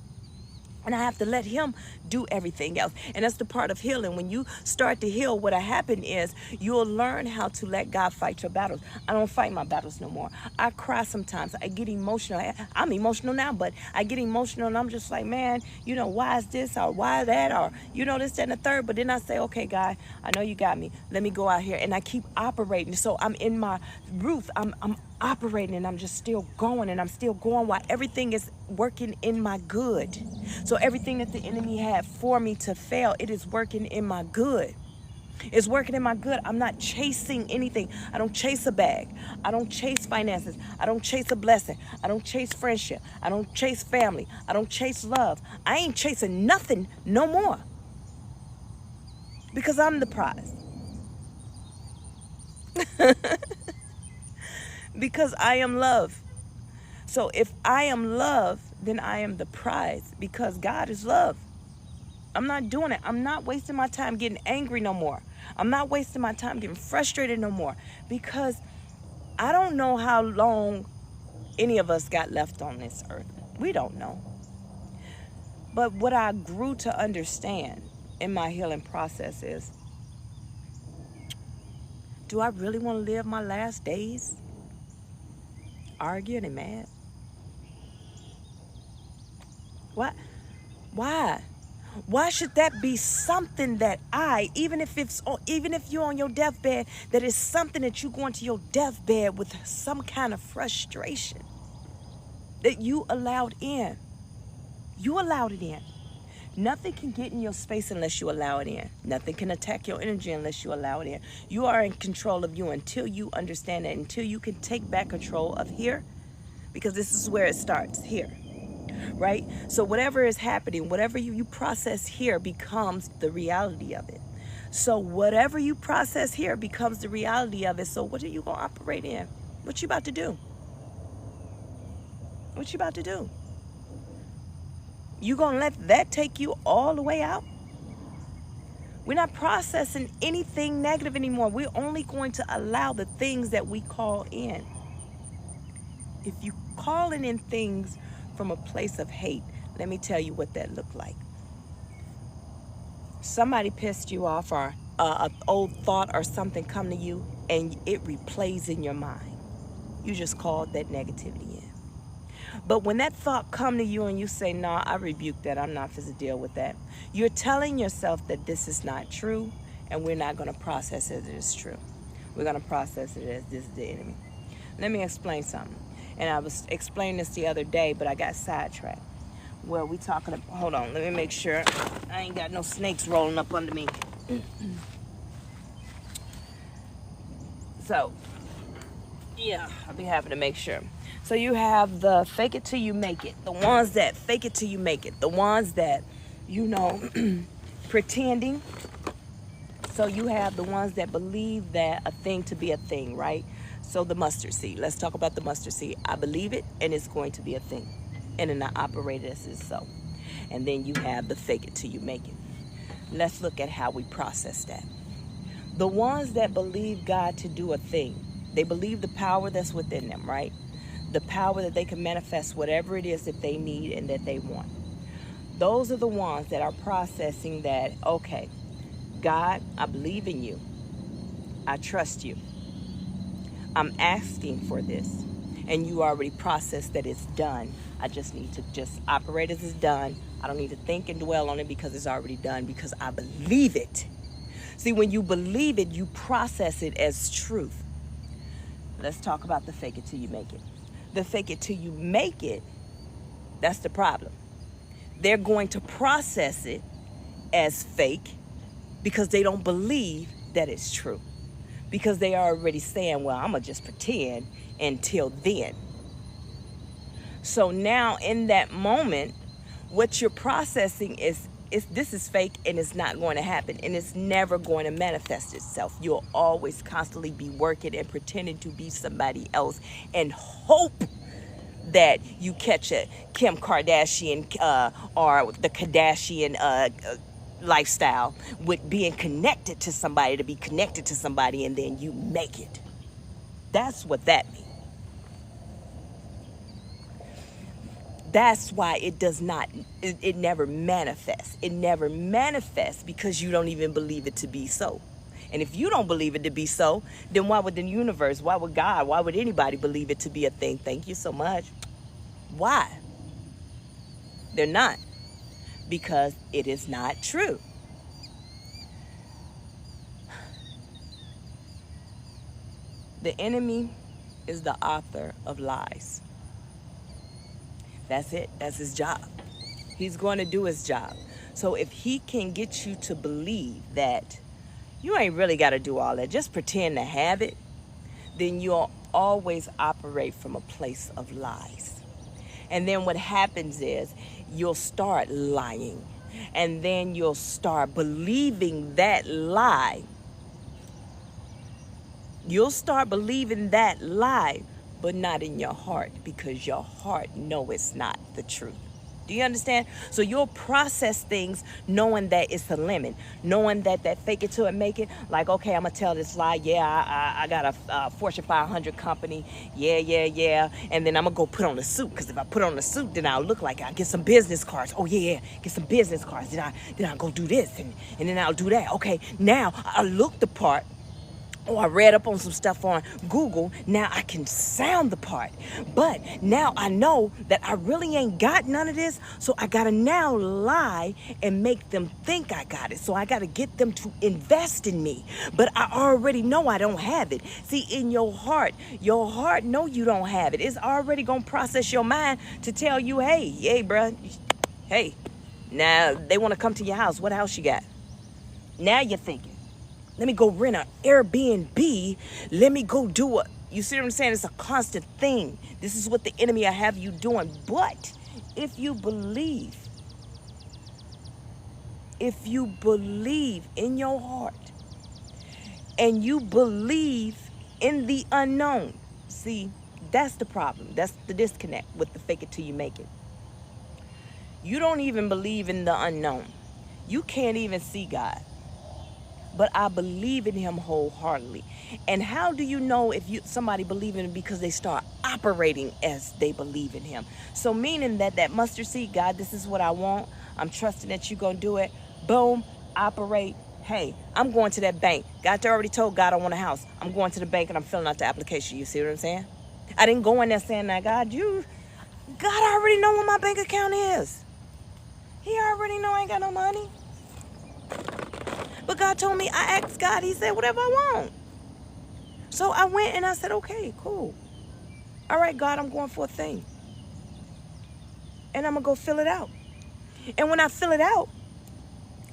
And I have to let him do everything else. And that's the part of healing. When you start to heal, what'll happen is you'll learn how to let God fight your battles. I don't fight my battles no more. I cry sometimes. I get emotional. I'm emotional now, but I get emotional and I'm just like, man, why is this or why that or, this, that, and the third. But then I say, okay, God, I know you got me. Let me go out here. And I keep operating. So I'm in my Ruth. I'm operating and I'm just still going and I'm still going while everything is working in my good. So everything that the enemy had for me to fail, it is working in my good. It's working in my good. I'm not chasing anything. I don't chase a bag. I don't chase finances. I don't chase a blessing. I don't chase friendship. I don't chase family. I don't chase love. I ain't chasing nothing no more. Because I'm the prize. Because I am love. So if I am love, then I am the prize because God is love. I'm not doing it. I'm not wasting my time getting angry no more. I'm not wasting my time getting frustrated no more because I don't know how long any of us got left on this earth. We don't know. But what I grew to understand in my healing process is, do I really want to live my last days arguing and mad? What? Why? Why should that be something that even if you're on your deathbed, that is something that you go into your deathbed with some kind of frustration that you allowed in. You allowed it in. Nothing can get in your space unless you allow it in. Nothing can attack your energy unless you allow it in. You are in control of you until you understand that, until you can take back control of here, because this is where it starts, here. Right? So whatever is happening, whatever you process here becomes the reality of it. So whatever you process here becomes the reality of it. So what are you going to operate in? What you about to do? What you about to do? You going to let that take you all the way out? We're not processing anything negative anymore. We're only going to allow the things that we call in. If you calling in things from a place of hate, let me tell you what that looked like. Somebody pissed you off, or an old thought or something come to you and it replays in your mind. You just called that negativity in. But when that thought come to you and you say, nah, I rebuke that, I'm not supposed to deal with that, you're telling yourself that this is not true, and we're not going to process it as true. We're going to process it as this is the enemy. Let me explain something. And I was explaining this the other day, but I got sidetracked. Well, we talking about, hold on, let me make sure I ain't got no snakes rolling up under me. So, yeah, I'll be happy to make sure. So you have the fake it till you make it. The ones that fake it till you make it. The ones that, pretending. So you have the ones that believe that a thing to be a thing, right? So the mustard seed. Let's talk about the mustard seed. I believe it, and it's going to be a thing. and then I operate as is so. And then you have the fake it till you make it. Let's look at how we process that. The ones that believe God to do a thing, they believe the power that's within them, right? The power that they can manifest whatever it is that they need and that they want. Those are the ones that are processing that, okay, God, I believe in you. I trust you. I'm asking for this. And you already processed that it's done. I just need to just operate as it's done. I don't need to think and dwell on it because it's already done, because I believe it. See, when you believe it, you process it as truth. Let's talk about the fake it till you make it. The fake it till you make it, that's the problem. They're going to process it as fake because they don't believe that it's true. Because they are already saying, well, I'm going to just pretend until then. So now in that moment, what you're processing is this is fake and it's not going to happen, and it's never going to manifest itself. You'll always constantly be working and pretending to be somebody else and hope that you catch a Kim Kardashian or the Kardashian lifestyle with being connected to somebody, to be connected to somebody, and then you make it. That's what that means. That's why it does not, it never manifests. It never manifests because you don't even believe it to be so. And if you don't believe it to be so, then why would the universe, why would God, why would anybody believe it to be a thing? Thank you so much. Why? They're not. Because it is not true. The enemy is the author of lies. That's it. That's his job. He's going to do his job. So if he can get you to believe that you ain't really got to do all that, just pretend to have it, then you'll always operate from a place of lies. And then what happens is you'll start lying, and then you'll start believing that lie. You'll start believing that lie, but not in your heart, because your heart knows it's not the truth. Do you understand? So you'll process things knowing that it's a lemon, knowing that fake it till it make it. Like, okay, I'm going to tell this lie. Yeah, I got a Fortune 500 company. Yeah. And then I'm going to go put on a suit, because if I put on a suit, then I'll look like I'll get some business cards. Oh, yeah, get some business cards. Then I'll go do this, and then I'll do that. Okay, now I look the part. Oh, I read up on some stuff on Google. Now I can sound the part. But now I know that I really ain't got none of this. So I got to now lie and make them think I got it. So I got to get them to invest in me. But I already know I don't have it. See, in your heart know you don't have it. It's already going to process your mind to tell you, hey, bruh. Hey, now they want to come to your house. What house you got? Now you're thinking, let me go rent an Airbnb. Let me go do you see what I'm saying? It's a constant thing. This is what the enemy will have you doing. But if you believe in your heart, and you believe in the unknown, see, that's the problem. That's the disconnect with the fake it till you make it. You don't even believe in the unknown. You can't even see God. But I believe in him wholeheartedly. And how do you know if somebody believes in him? Because they start operating as they believe in him. So meaning that mustard seed, God, this is what I want. I'm trusting that you're going to do it. Boom, operate. Hey, I'm going to that bank. God already told God I want a house. I'm going to the bank and I'm filling out the application. You see what I'm saying? I didn't go in there saying that, God already know what my bank account is. He already know I ain't got no money. But God told me, I asked God, he said, whatever I want. So I went and I said, okay, cool. All right, God, I'm going for a thing. And I'm going to go fill it out. And when I fill it out,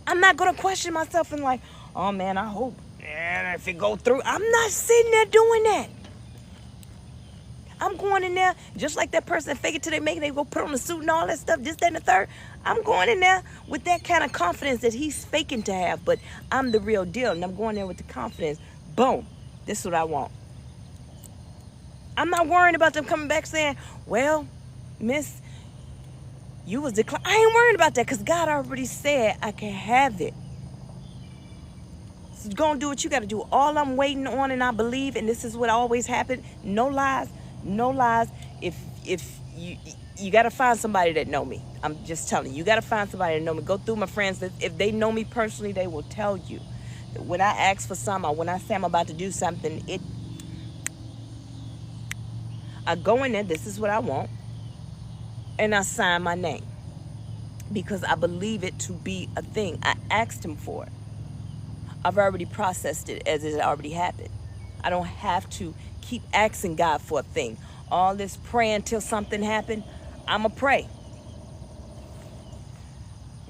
I'm not going to question myself and like, oh man, I hope if it go through. I'm not sitting there doing that. I'm going in there, just like that person fake it till they make it, they go put on the suit and all that stuff, this, that, and the third. I'm going in there with that kind of confidence that he's faking to have, but I'm the real deal, and I'm going there with the confidence. Boom, this is what I want. I'm not worrying about them coming back saying, well, miss, You was declined. I ain't worried about that because God already said I can have it. So go and do what you got to do. All I'm waiting on, and I believe, and this is what always happened. No lies, no lies. If you got to find somebody that know me. I'm just telling you, you got to find somebody that know me. Go through my friends. If they know me personally, they will tell you that when I ask for something or when I say I'm about to do something, I go in there. This is what I want, and I sign my name because I believe it to be a thing. I asked him for it. I've already processed it as it already happened. I don't have to keep asking God for a thing. All this praying till something happened, I'ma pray.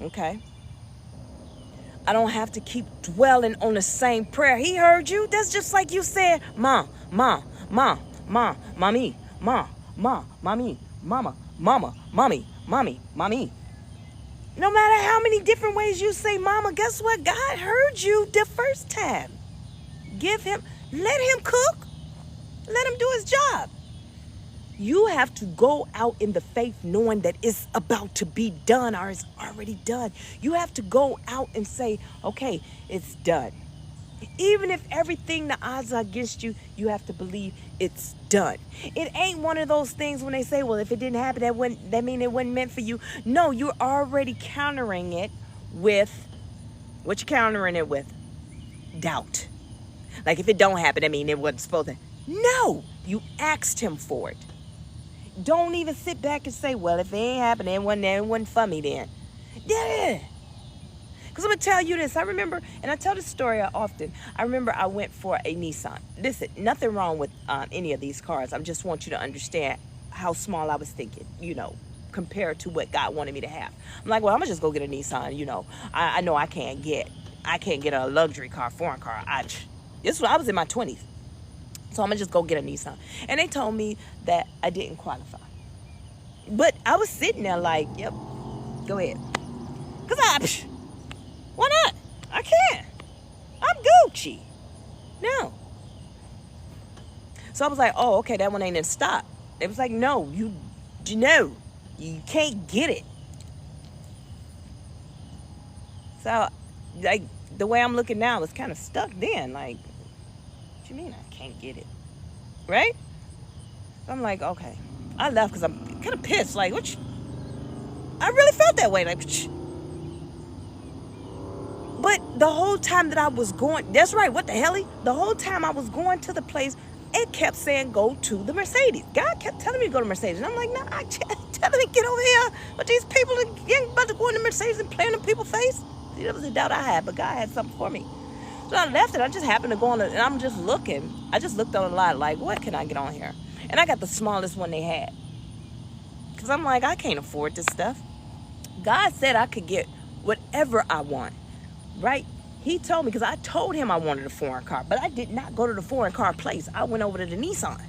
Okay? I don't have to keep dwelling on the same prayer. He heard you. That's just like you said, mommy, mama, mommy. No matter how many different ways you say mama, guess what? God heard you the first time. Let him cook. Let him do his job. You have to go out in the faith knowing that it's about to be done or it's already done. You have to go out and say, okay, it's done. Even if everything, the odds are against you, you have to believe it's done. It ain't one of those things when they say, well, if it didn't happen, that mean it wasn't meant for you. No, you're already countering it with, what you countering it with? Doubt. Like if it don't happen, I mean it wasn't supposed to. No, you asked him for it. Don't even sit back and say, well, if it ain't happening, it wasn't for me then. Yeah. Because I'm going to tell you this. I remember, and I tell this story often. I remember I went for a Nissan. Listen, nothing wrong with any of these cars. I just want you to understand how small I was thinking, compared to what God wanted me to have. I'm like, well, I'm going to just go get a Nissan, I know I can't get a luxury car, foreign car. I was in my 20s. So I'm going to just go get a Nissan. And they told me that I didn't qualify. But I was sitting there like, yep, go ahead. Because why not? I can't. I'm Gucci. No. So I was like, oh, okay, that one ain't in stock. It was like, no, you can't get it. So, like, the way I'm looking now is kind of stuck then. Like, what you mean I can't get it? Right? So I'm like, okay. I left because I'm kind of pissed. Like, I really felt that way. Like, but the whole time that I was going, that's right, what the hell? The whole time I was going to the place, it kept saying go to the Mercedes. God kept telling me to go to Mercedes. And I'm like, no, I telling me get over here. But these people are about to go in the Mercedes and play in the people's face. See, that was a doubt I had, but God had something for me. So I left it. I just happened to go on and I'm just looking. I just looked on a lot like, what can I get on here? And I got the smallest one they had. Because I'm like, I can't afford this stuff. God said I could get whatever I want. Right? He told me, because I told him I wanted a foreign car, but I did not go to the foreign car place. I went over to the Nissan.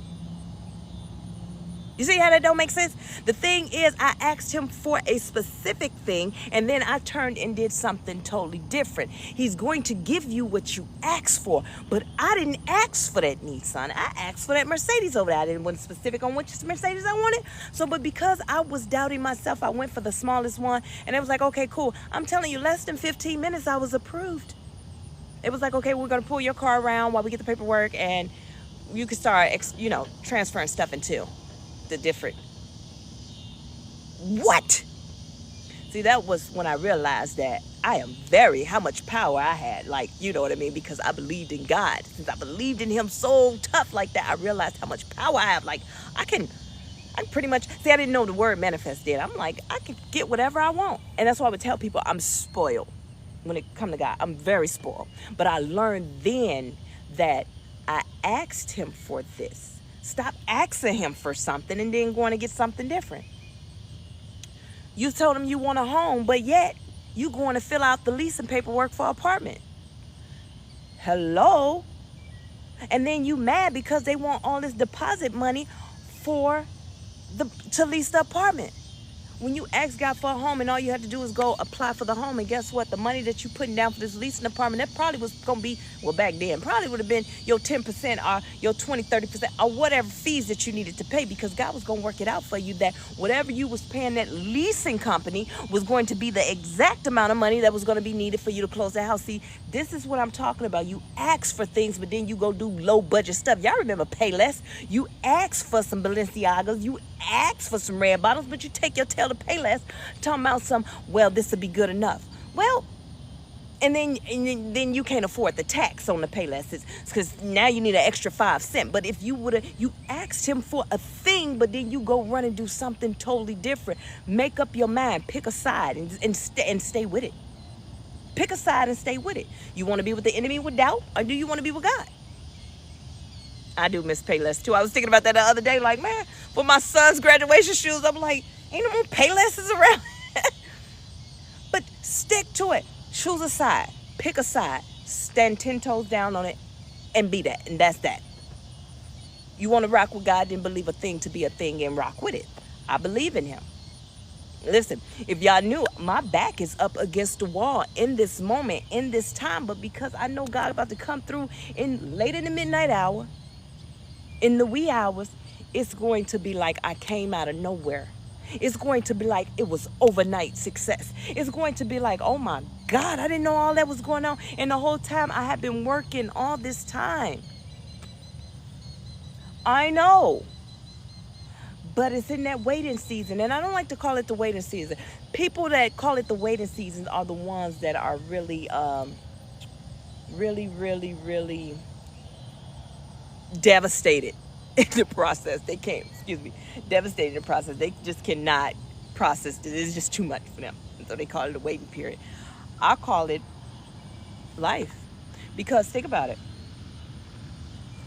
You see how that don't make sense? The thing is, I asked him for a specific thing, and then I turned and did something totally different. He's going to give you what you asked for, but I didn't ask for that Nissan. I asked for that Mercedes over there. I didn't want specific on which Mercedes I wanted. So, but because I was doubting myself, I went for the smallest one, and it was like, okay, cool. I'm telling you, less than 15 minutes, I was approved. It was like, okay, we're going to pull your car around while we get the paperwork, and you can start, transferring stuff into the different. What? See, that was when I realized that how much power I had, like, you know what I mean? Because I believed in God. Since I believed in him so tough like that, I realized how much power I have. Like, I pretty much, I didn't know the word manifest then. I'm like, I can get whatever I want. And that's why I would tell people I'm spoiled when it comes to God. I'm very spoiled. But I learned then that I asked him for this. Stop asking him for something and then going to get something different. You told him you want a home, but yet you going to fill out the leasing paperwork for an apartment. Hello? And then you mad because they want all this deposit money to lease the apartment. When you ask God for a home and all you had to do is go apply for the home, and guess what? The money that you putting down for this leasing apartment, that probably was going to be, well, back then, probably would have been your 10% or your 20, 30% or whatever fees that you needed to pay, because God was going to work it out for you that whatever you was paying that leasing company was going to be the exact amount of money that was going to be needed for you to close the house. See, this is what I'm talking about. You ask for things, but then you go do low budget stuff. Y'all remember Payless? You ask for some Balenciagas, you ask for some red bottles, but you take your tail to Payless, talking about some, well, this will be good enough. Well, and then you can't afford the tax on the Payless, because now you need an extra 5 cents. But if you would have, you asked him for a thing, but then you go run and do something totally different. Make up your mind, pick a side, and stay with it. Pick a side and stay with it. You want to be with the enemy with doubt, or do you want to be with God? I do miss Payless too. I was thinking about that the other day, like, man, for my son's graduation shoes, I'm like, ain't no more Paylesses around. But stick to it. Choose a side. Pick a side. Stand 10 toes down on it and be that. And that's that. You want to rock with God, then believe a thing to be a thing and rock with it. I believe in him. Listen, if y'all knew, my back is up against the wall in this moment, in this time. But because I know God about to come through late in the midnight hour, in the wee hours, it's going to be like I came out of nowhere. It's going to be like it was overnight success. It's going to be like, oh my God, I didn't know all that was going on. And the whole time I have been working all this time. I know. But it's in that waiting season. And I don't like to call it the waiting season. People that call it the waiting season are the ones that are really, really devastated in the process. They can't, devastated in the process. They just cannot process it. It's just too much for them. And so they call it a waiting period. I call it life. Because think about it.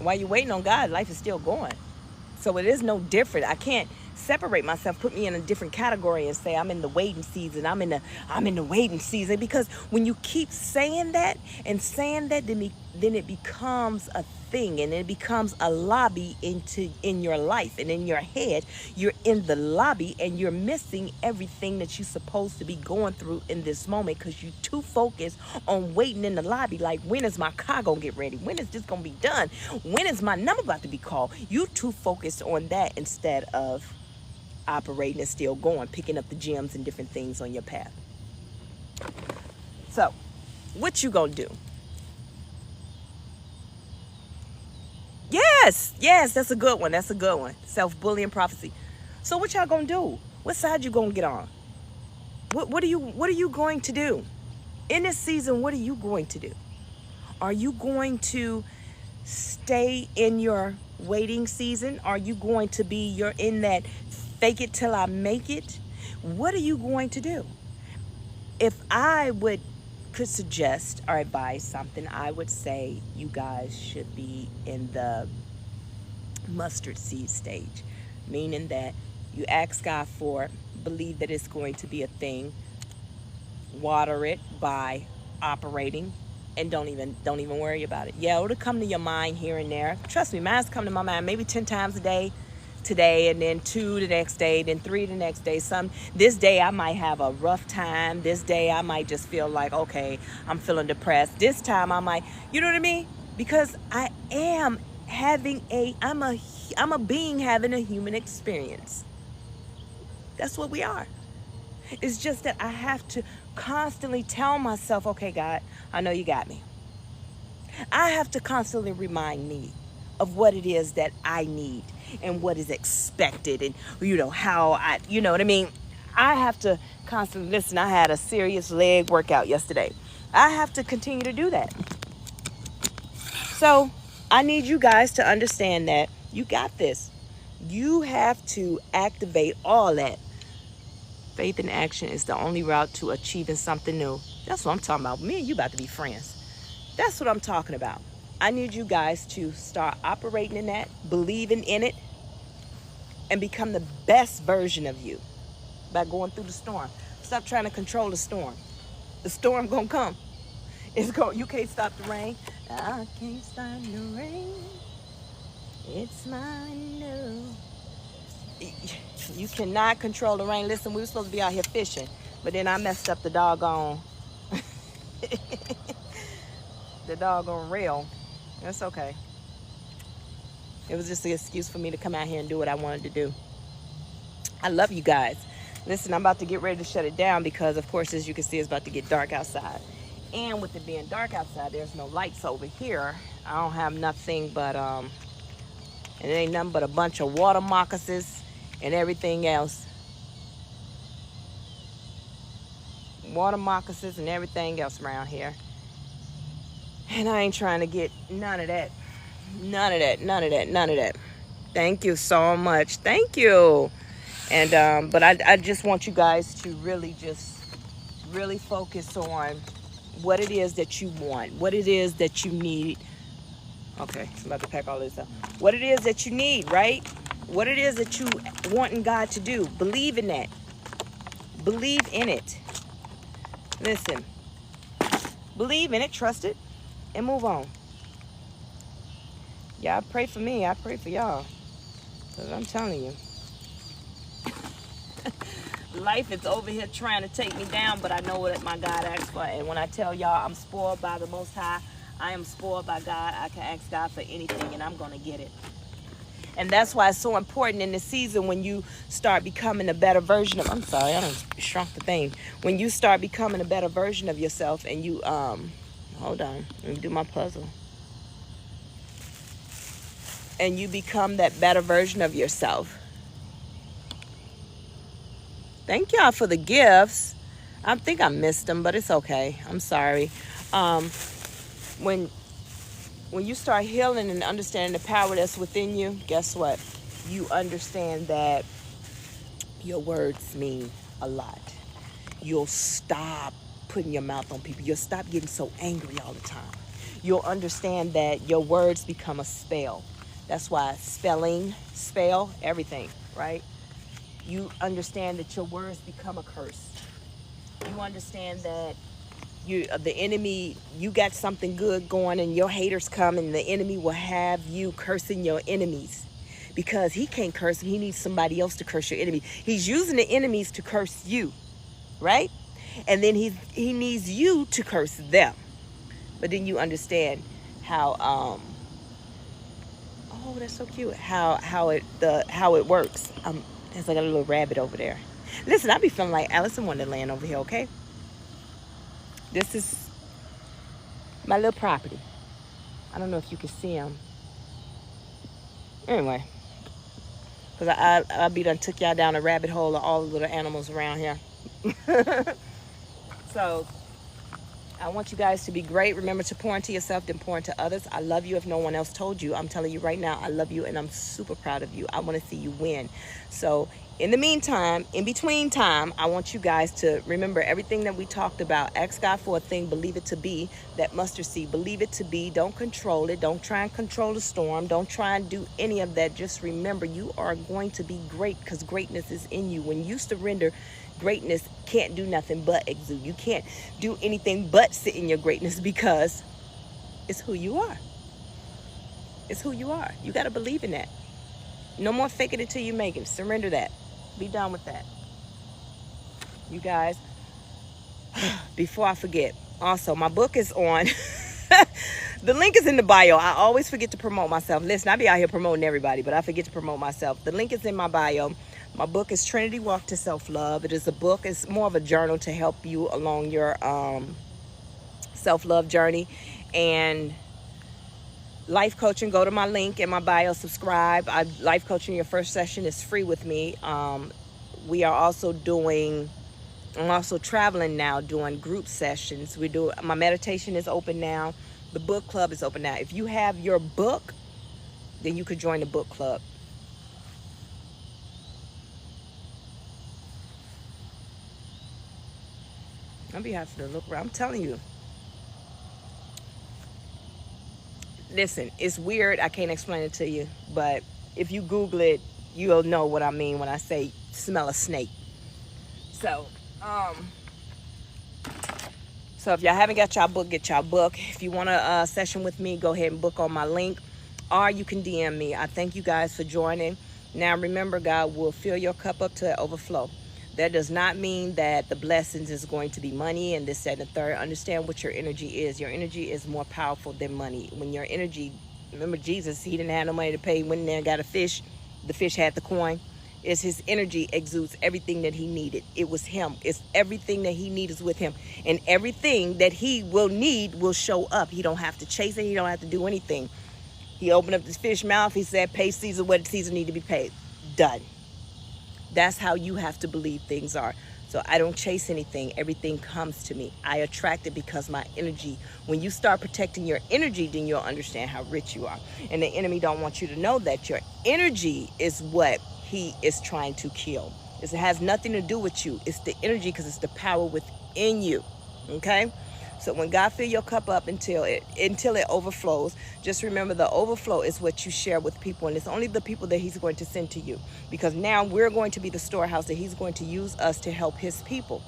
While you're waiting on God, life is still going. So it is no different. I can't separate myself, put me in a different category and say I'm in the waiting season. I'm in the waiting season, because when you keep saying that and saying that, then it becomes a thing, and it becomes a lobby in your life, and in your head you're in the lobby and you're missing everything that you're supposed to be going through in this moment, because you're too focused on waiting in the lobby. Like, when is my car gonna get ready? When is this gonna be done? When is my number about to be called? You too focused on that instead of operating and still going, picking up the gems and different things on your path. So, what you gonna do? Yes, that's a good one. That's a good one. Self-bullying prophecy. So what y'all gonna do? What side you gonna get on? What are you going to do? In this season, what are you going to do? Are you going to stay in your waiting season? Are you going to be in that fake it till I make it? What are you going to do? If I could suggest or advise something, I would say you guys should be in the mustard seed stage, meaning that you ask God for it, believe that it's going to be a thing, water it by operating, and don't even worry about it. Yeah, it'll come to your mind here and there. Trust me, mine's come to my mind maybe 10 times a day. Today, and then 2 the next day, then 3 the next day. This day I might have a rough time. This day I might just feel like, okay, I'm feeling depressed. This time I might, you know what I mean? Because I am I'm a being having a human experience. That's what we are. It's just that I have to constantly tell myself, okay, God, I know you got me. I have to constantly remind me of what it is that I need and what is expected, and how what I mean. I have to constantly listen. I had a serious leg workout yesterday. I have to continue to do that. So I need you guys to understand that you got this. You have to activate all that. Faith in action is the only route to achieving something new. That's what I'm talking about. Me and you about to be friends. That's what I'm talking about. I need you guys to start operating in that, believing in it, and become the best version of you by going through the storm. Stop trying to control the storm. The storm gonna come. You can't stop the rain. I can't stop the rain. It's mine, no. You cannot control the rain. Listen, we were supposed to be out here fishing, but then I messed up the doggone reel. That's okay. It was just an excuse for me to come out here and do what I wanted to do. I love you guys. Listen, I'm about to get ready to shut it down because, of course, as you can see, it's about to get dark outside. And with it being dark outside, there's no lights over here. I don't have nothing but, and it ain't nothing but a bunch of water moccasins and everything else. Water moccasins and everything else around here. And I ain't trying to get none of that. None of that, none of that, none of that. Thank you so much. Thank you. And but I just want you guys to really focus on what it is that you want, what it is that you need. Okay, I'm about to pack all this up. What it is that you need, right? What it is that you want in God to do. Believe in that. Believe in it. Listen. Believe in it, trust it, and move on. Y'all pray for me. I pray for y'all. Because I'm telling you. Life is over here trying to take me down, but I know what my God asked for. And when I tell y'all I'm spoiled by the Most High, I am spoiled by God. I can ask God for anything, and I'm going to get it. And that's why it's so important in the season when you start becoming a better version of... I'm sorry, I done shrunk the thing. When you start becoming a better version of yourself and you... hold on. Let me do my puzzle. And you become that better version of yourself. Thank y'all for the gifts. I think I missed them, but it's okay. I'm sorry. When you start healing and understanding the power that's within you, guess what? You understand that your words mean a lot. You'll stop putting your mouth on people. You'll stop getting so angry all the time. You'll understand that your words become a spell. That's why spell, everything, right? You understand that your words become a curse. You understand that the enemy, you got something good going and your haters come and the enemy will have you cursing your enemies because he can't curse them. He needs somebody else to curse your enemy. He's using the enemies to curse you, right? And then he needs you to curse them. But then you understand how, oh, that's so cute. How it works. There's like a little rabbit over there. Listen, I be feeling like Alice in Wonderland over here, okay? This is my little property. I don't know if you can see him. Anyway, because I be done took y'all down a rabbit hole of all the little animals around here. So, I want you guys to be great. Remember to pour into yourself, then pour into others. I love you if no one else told you. I'm telling you right now, I love you and I'm super proud of you. I want to see you win. So in the meantime, in between time, I want you guys to remember everything that we talked about. Ask God for a thing, believe it to be. That mustard seed, believe it to be. Don't control it. Don't try and control the storm. Don't try and do any of that. Just remember you are going to be great because greatness is in you. When you surrender, greatness can't do nothing but exude. You can't do anything but sit in your greatness because it's who you are. It's who you are. You got to believe in that. No more faking it till you make it. Surrender that. Be done with that. You guys, before I forget, also my book is on. The link is in the bio. I always forget to promote myself. Listen, I be out here promoting everybody, but I forget to promote myself. The link is in my bio. My book is Trinity Walk to Self-Love. It is a book. It's more of a journal to help you along your self-love journey. And life coaching, go to my link in my bio, subscribe. Life coaching, your first session is free with me. We are also I'm also traveling now doing group sessions. My meditation is open now. The book club is open now. If you have your book, then you could join the book club. I'll be having to look around. I'm telling you. Listen, it's weird. I can't explain it to you. But if you Google it, you'll know what I mean when I say smell a snake. So if y'all haven't got y'all book, get y'all book. If you want a session with me, go ahead and book on my link. Or you can DM me. I thank you guys for joining. Now remember, God will fill your cup up to overflow. That does not mean that the blessings is going to be money and this, that, and the third. Understand what your energy is. Your energy is more powerful than money. When your energy, remember Jesus, he didn't have no money to pay. Went in there and got a fish. The fish had the coin. Is his energy exudes everything that he needed. It was him. It's everything that he needs with him. And everything that he will need will show up. He don't have to chase it. He don't have to do anything. He opened up this fish mouth. He said, pay Caesar what Caesar need to be paid. Done. That's how you have to believe things are. So I don't chase anything. Everything comes to me. I attract it because my energy. When you start protecting your energy, then you'll understand how rich you are. And the enemy don't want you to know that your energy is what he is trying to kill. It has nothing to do with you. It's the energy, because it's the power within you. Okay? So when God fill your cup up until it overflows, just remember the overflow is what you share with people, and it's only the people that he's going to send to you, because now we're going to be the storehouse that he's going to use us to help his people.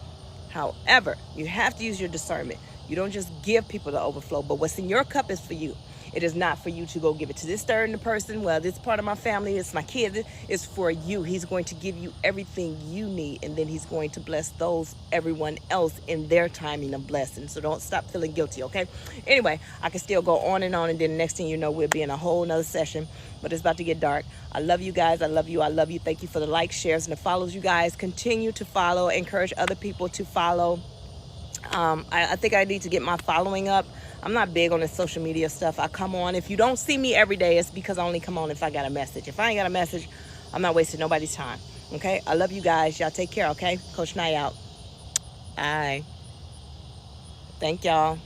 However, you have to use your discernment. You don't just give people the overflow, but what's in your cup is for you. It is not for you to go give it to this third person. Well, this part of my family, it's my kids. It's for you. He's going to give you everything you need, and then he's going to bless everyone else in their timing of blessing. So don't stop feeling guilty, okay? Anyway, I can still go on, and then the next thing you know, we'll be in a whole nother session, but it's about to get dark. I love you guys. I love you. I love you. Thank you for the likes, shares, and the follows. You guys continue to follow. Encourage other people to follow. I think I need to get my following up. I'm not big on the social media stuff. I come on. If you don't see me every day, it's because I only come on if I got a message. If I ain't got a message, I'm not wasting nobody's time. Okay? I love you guys. Y'all take care, okay? Coach Nye out. Bye. Thank y'all.